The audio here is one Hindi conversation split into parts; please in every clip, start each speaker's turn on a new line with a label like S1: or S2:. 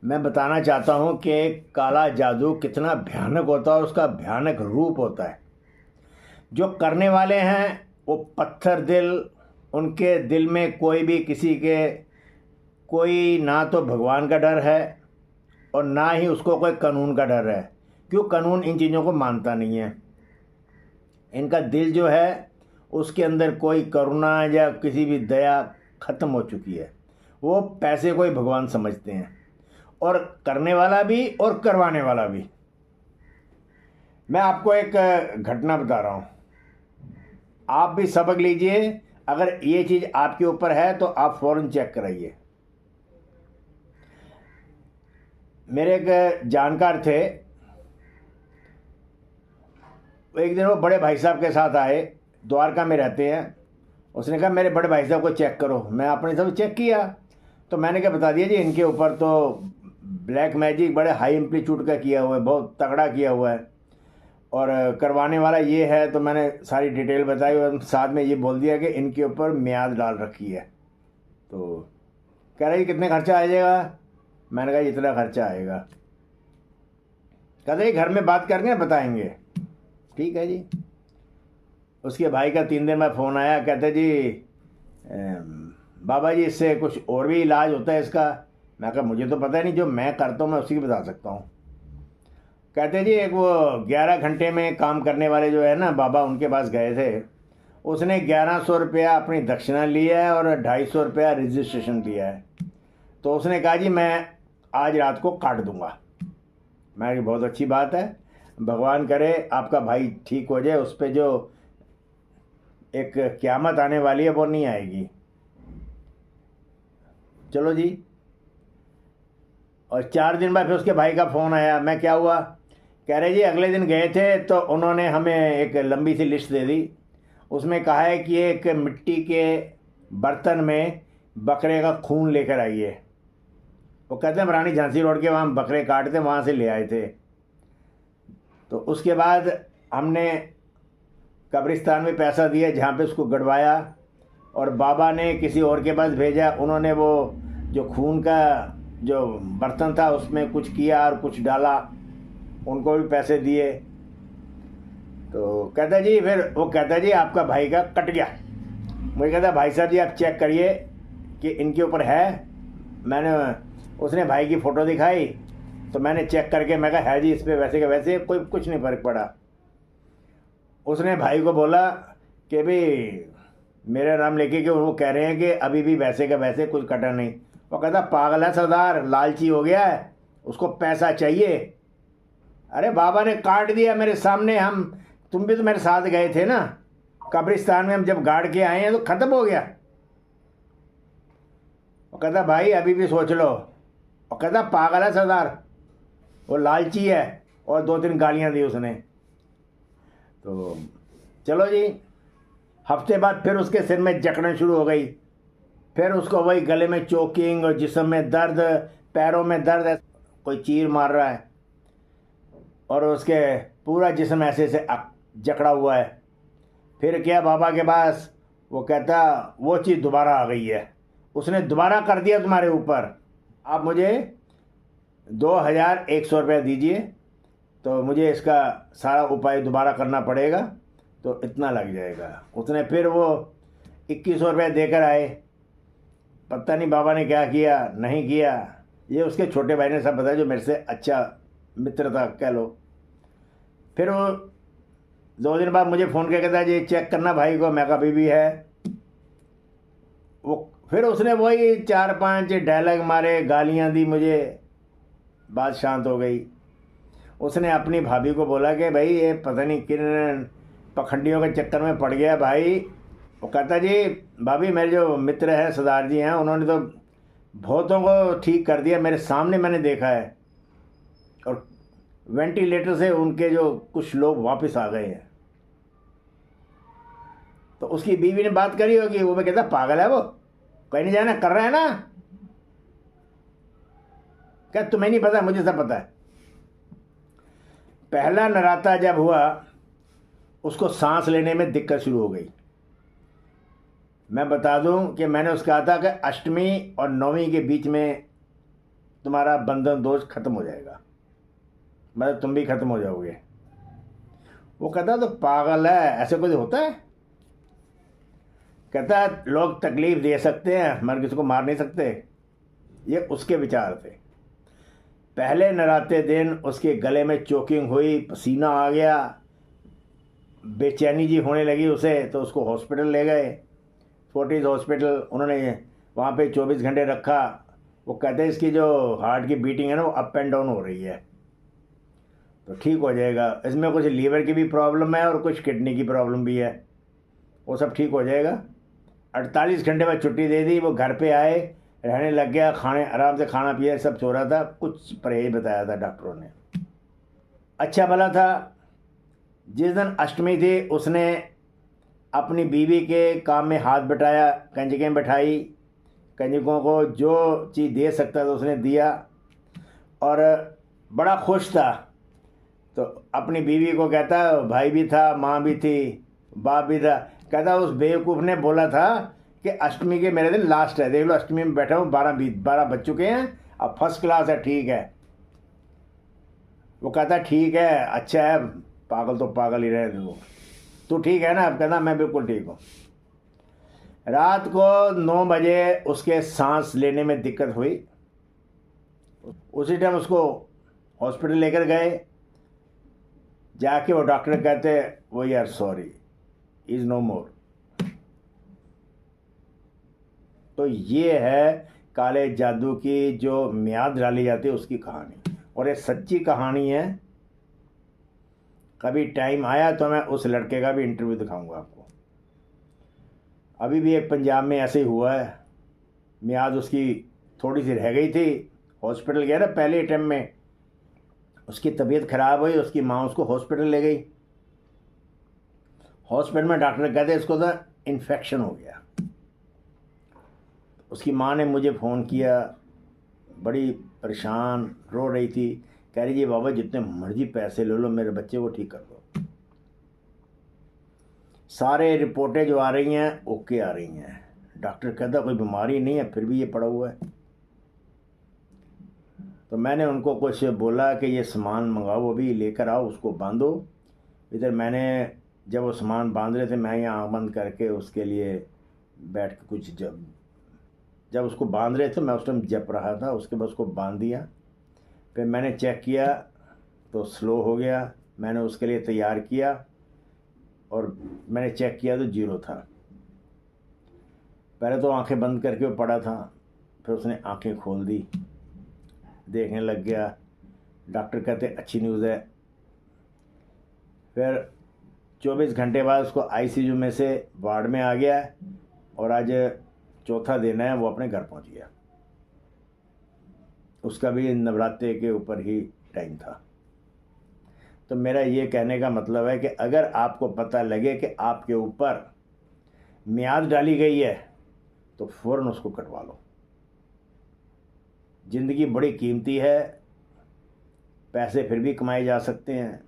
S1: मैं बताना चाहता हूँ कि काला जादू कितना भयानक होता है, उसका भयानक रूप होता है। जो करने वाले हैं वो पत्थर दिल, उनके दिल में कोई भी किसी के कोई ना तो भगवान का डर है और ना ही उसको कोई कानून का डर है। क्यों? कानून इन चीज़ों को मानता नहीं है। इनका दिल जो है उसके अंदर कोई करुणा या किसी भी दया ख़त्म हो चुकी है। वो पैसे को ही भगवान समझते हैं, और करने वाला भी और करवाने वाला भी। मैं आपको एक घटना बता रहा हूँ, आप भी सबक लीजिए। अगर ये चीज़ आपके ऊपर है तो आप फ़ौरन चेक कराइए। मेरे एक जानकार थे, एक दिन वो बड़े भाई साहब के साथ आए, द्वारका में रहते हैं। उसने कहा मेरे बड़े भाई साहब को चेक करो। मैं अपने सब चेक किया तो मैंने क्या बता दिया जी, इनके ऊपर तो ब्लैक मैजिक बड़े हाई एम्पलीट्यूड का किया हुआ है, बहुत तगड़ा किया हुआ है, और करवाने वाला ये है। तो मैंने सारी डिटेल बताई और साथ में ये बोल दिया कि इनके ऊपर म्याद डाल रखी है। तो कह रहा जी कितने खर्चा आ जाएगा? मैंने कहा इतना खर्चा आएगा। कहते घर में बात करके बताएंगे। ठीक है जी। उसके भाई का 3 दिन बाद फ़ोन आया, कहते जी बाबा जी इससे कुछ और भी इलाज होता है इसका? मैं कहा मुझे तो पता नहीं, जो मैं करता हूँ मैं उसी की बता सकता हूँ। कहते जी एक वो 11 घंटे में काम करने वाले जो है ना बाबा, उनके पास गए थे। उसने 1100 रुपया अपनी दक्षिणा लिया है और 250 रुपया रजिस्ट्रेशन दिया है। तो उसने कहा जी मैं आज रात को काट दूंगा। मैं बहुत अच्छी बात है, भगवान करे आपका भाई ठीक हो जाए, उस पर जो एक क़यामत आने वाली है वो नहीं आएगी। चलो जी। और 4 दिन बाद फिर उसके भाई का फ़ोन आया। मैं क्या हुआ? कह रहे जी अगले दिन गए थे तो उन्होंने हमें एक लंबी सी लिस्ट दे दी। उसमें कहा है कि एक मिट्टी के बर्तन में बकरे का खून लेकर आइए। वो कहते हैं रानी झांसी रोड के वहाँ बकरे काटते, वहाँ से ले आए थे। तो उसके बाद हमने कब्रिस्तान में पैसा दिया जहाँ पे उसको गड़वाया, और बाबा ने किसी और के पास भेजा। उन्होंने वो जो खून का जो बर्तन था उसमें कुछ किया और कुछ डाला, उनको भी पैसे दिए। तो कहता जी, फिर वो कहता जी आपका भाई का कट गया। मुझे कहता भाई साहब जी आप चेक करिए कि इनके ऊपर है। मैंने उसने भाई की फ़ोटो दिखाई तो मैंने चेक करके मैं कहा है जी इस पर वैसे का वैसे, कोई कुछ नहीं फ़र्क पड़ा। उसने भाई को बोला कि भाई मेरा नाम लेके कि वो कह रहे हैं कि अभी भी वैसे का वैसे, कुछ कटा नहीं। वो कहता पागल है सरदार, लालची हो गया है, उसको पैसा चाहिए। अरे बाबा ने काट दिया मेरे सामने, हम तुम भी तो मेरे साथ गए थे ना कब्रिस्तान में, हम जब गाड़ के आए हैं तो ख़त्म हो गया। वो कहता भाई अभी भी सोच लो। और कहता पागल है सरदार, वो लालची है, और 2-3 गालियाँ दी उसने। तो चलो जी। हफ्ते बाद फिर उसके सिर में जकड़न शुरू हो गई, फिर उसको वही गले में चोकिंग और जिस्म में दर्द, पैरों में दर्द है, कोई चीर मार रहा है, और उसके पूरा जिस्म ऐसे से जकड़ा हुआ है। फिर क्या बाबा के पास, वो कहता वो चीज़ दोबारा आ गई है, उसने दोबारा कर दिया तुम्हारे ऊपर, आप मुझे 2100 रुपया दीजिए, तो मुझे इसका सारा उपाय दोबारा करना पड़ेगा, तो इतना लग जाएगा। उसने फिर वो 2100 रुपया देकर आए। पता नहीं बाबा ने क्या किया नहीं किया, ये उसके छोटे भाई ने सब बताया, जो मेरे से अच्छा मित्र था कह लो। फिर वो 2 दिन बाद मुझे फ़ोन करके कहता जी चेक करना भाई को। मैं कभी भी है। वो फिर उसने वही 4-5 डायलॉग मारे, गालियाँ दी मुझे, बात शांत हो गई। उसने अपनी भाभी को बोला कि भाई ये पता नहीं किन पखंडियों के चक्कर में पड़ गया भाई। वो कहता जी भाभी मेरे जो मित्र हैं सरदार जी हैं, उन्होंने तो बहुतों को ठीक कर दिया, मेरे सामने मैंने देखा है, और वेंटिलेटर से उनके जो कुछ लोग वापस आ गए हैं। तो उसकी बीवी ने बात करी होगी, वो मैं कहता पागल है वो, कहीं नहीं जाना, कर रहा है ना। क्या तुम्हें नहीं पता? मुझे सब पता है। पहला नराता जब हुआ उसको सांस लेने में दिक्कत शुरू हो गई। मैं बता दूं कि मैंने उसका कहा था कि 8वीं और 9वीं के बीच में तुम्हारा बंधन दोष खत्म हो जाएगा, मतलब तुम भी खत्म हो जाओगे। वो कहता तो पागल है, ऐसे कुछ होता है? कहता लोग तकलीफ दे सकते हैं मगर किसी को मार नहीं सकते। ये उसके विचार थे। पहले नराते दिन उसके गले में चोकिंग हुई, पसीना आ गया, बेचैनी जी होने लगी उसे, तो उसको हॉस्पिटल ले गए, फोर्टिस हॉस्पिटल। उन्होंने वहाँ पे 24 घंटे रखा। वो कहते हैं इसकी जो हार्ट की बीटिंग है ना वो अप एंड डाउन हो रही है, तो ठीक हो जाएगा। इसमें कुछ लीवर की भी प्रॉब्लम है और कुछ किडनी की प्रॉब्लम भी है, वो सब ठीक हो जाएगा। 48 घंटे बाद छुट्टी दे दी। वो घर पे आए, रहने लग गया, खाने आराम से खाना पिया सब सो रहा था। कुछ परहेज बताया था डॉक्टरों ने, अच्छा भला था। जिस दिन अष्टमी थी उसने अपनी बीवी के काम में हाथ बटाया, कंजकें बैठाई, कंजकों को जो चीज़ दे सकता था उसने दिया और बड़ा खुश था। तो अपनी बीवी को कहता, भाई भी था, माँ भी थी, बाप भी था। कहता उस बेवकूफ़ ने बोला था कि अष्टमी के मेरे दिन लास्ट है, देख लो अष्टमी में बैठा हूँ, 12 बज चुके हैं, अब फर्स्ट क्लास है, ठीक है। वो कहता ठीक है, अच्छा है, पागल तो पागल ही रहे तू ठीक है ना? अब कहता मैं बिल्कुल ठीक हूँ। रात को 9 बजे उसके सांस लेने में दिक्कत हुई। उसी टाइम उसको हॉस्पिटल लेकर गए। जाके वो डॉक्टर कहते वो यार सॉरी, इज़ नो मोर। तो ये है काले जादू की जो मियाद डाली जाती है उसकी कहानी, और ये सच्ची कहानी है। कभी टाइम आया तो मैं उस लड़के का भी इंटरव्यू दिखाऊंगा आपको। अभी भी एक पंजाब में ऐसे ही हुआ है, मियाद उसकी थोड़ी सी रह गई थी, हॉस्पिटल गया ना पहले अटैम्प्ट में, उसकी तबीयत ख़राब हुई, उसकी माँ उसको हॉस्पिटल ले गई। हॉस्पिटल में डॉक्टर कहते इसको तो इन्फेक्शन हो गया। उसकी माँ ने मुझे फ़ोन किया, बड़ी परेशान रो रही थी, कह रही जी बाबा जितने मर्जी पैसे ले लो, मेरे बच्चे को ठीक कर दो। सारे रिपोर्टें जो आ रही हैं ओके आ रही हैं, डॉक्टर कहता कोई बीमारी नहीं है, फिर भी ये पड़ा हुआ है। तो मैंने उनको कुछ बोला कि ये सामान मंगाओ, वो भी लेकर आओ, उसको बांधो। इधर मैंने जब वो सामान बांध रहे थे मैं यहाँ आँख बंद करके उसके लिए बैठ के कुछ जब उसको बांध रहे थे मैं उस टाइम जप रहा था। उसके बाद उसको बांध दिया, फिर मैंने चेक किया तो स्लो हो गया, मैंने उसके लिए तैयार किया और मैंने चेक किया तो 0 था। पहले तो आंखें बंद करके वो पड़ा था, फिर उसने आंखें खोल दी, देखने लग गया। डॉक्टर कहते अच्छी न्यूज़ है। फिर 24 घंटे बाद उसको आईसीयू में से वार्ड में आ गया और आज चौथा दिन है वो अपने घर पहुंच गया। उसका भी नवरात्रे के ऊपर ही टाइम था। तो मेरा ये कहने का मतलब है कि अगर आपको पता लगे कि आपके ऊपर मियाद डाली गई है तो फ़ौरन उसको कटवा लो। ज़िंदगी बड़ी कीमती है, पैसे फिर भी कमाए जा सकते हैं,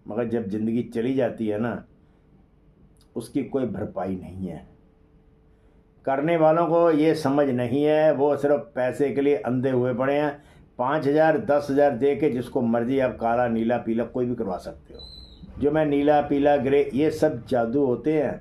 S1: मगर जब ज़िंदगी चली जाती है ना उसकी कोई भरपाई नहीं है। करने वालों को ये समझ नहीं है, वो सिर्फ पैसे के लिए अंधे हुए पड़े हैं। 5,000 10,000 दे के जिसको मर्जी आप काला नीला पीला कोई भी करवा सकते हो। जो मैं नीला पीला ग्रे ये सब जादू होते हैं,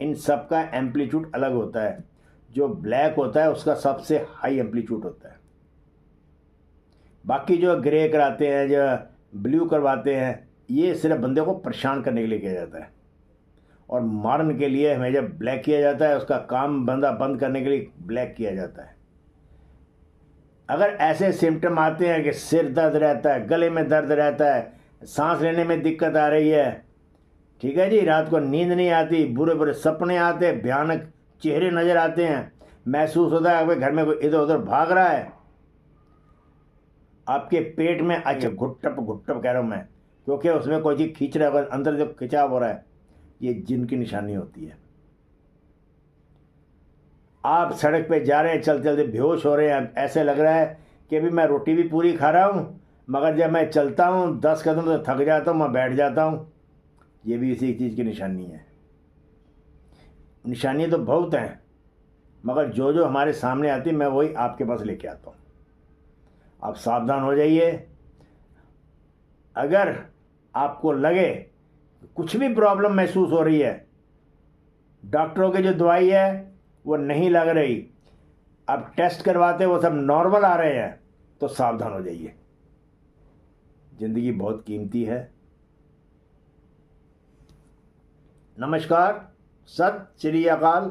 S1: इन सब का एम्पलीट्यूड अलग होता है। जो ब्लैक होता है उसका सबसे हाई एम्पलीट्यूड होता है। बाकी जो ग्रे कराते हैं, जो ब्लू करवाते हैं, ये सिर्फ बंदे को परेशान करने के लिए किया जाता है, और मारने के लिए हमें जब ब्लैक किया जाता है उसका काम बंदा बंद करने के लिए ब्लैक किया जाता है। अगर ऐसे सिम्टम आते हैं कि सिर दर्द रहता है, गले में दर्द रहता है, सांस लेने में दिक्कत आ रही है, ठीक है जी, रात को नींद नहीं आती, बुरे बुरे सपने आते, भयानक चेहरे नज़र आते हैं, महसूस होता है कि घर में कोई इधर उधर भाग रहा है, आपके पेट में अच्छा घुटप कह रहा हूँ मैं, क्योंकि उसमें कोई चीज़ खींच रहा है, अंदर जो खिंचाव हो रहा है, ये जिन की निशानी होती है। आप सड़क पे जा रहे हैं, चलते चलते बेहोश हो रहे हैं, ऐसे लग रहा है कि अभी मैं रोटी भी पूरी खा रहा हूँ, मगर जब मैं चलता हूँ 10 कदम तो थक जाता हूँ, मैं बैठ जाता हूँ। ये भी इसी चीज़ की निशानी है। निशानी तो बहुत हैं, मगर जो जो हमारे सामने आती है मैं वही आपके पास लेके आता हूँ। आप सावधान हो जाइए। अगर आपको लगे कुछ भी प्रॉब्लम महसूस हो रही है, डॉक्टरों की जो दवाई है वो नहीं लग रही, अब टेस्ट करवाते वो सब नॉर्मल आ रहे हैं, तो सावधान हो जाइए। ज़िंदगी बहुत कीमती है। नमस्कार, सत श्री अकाल।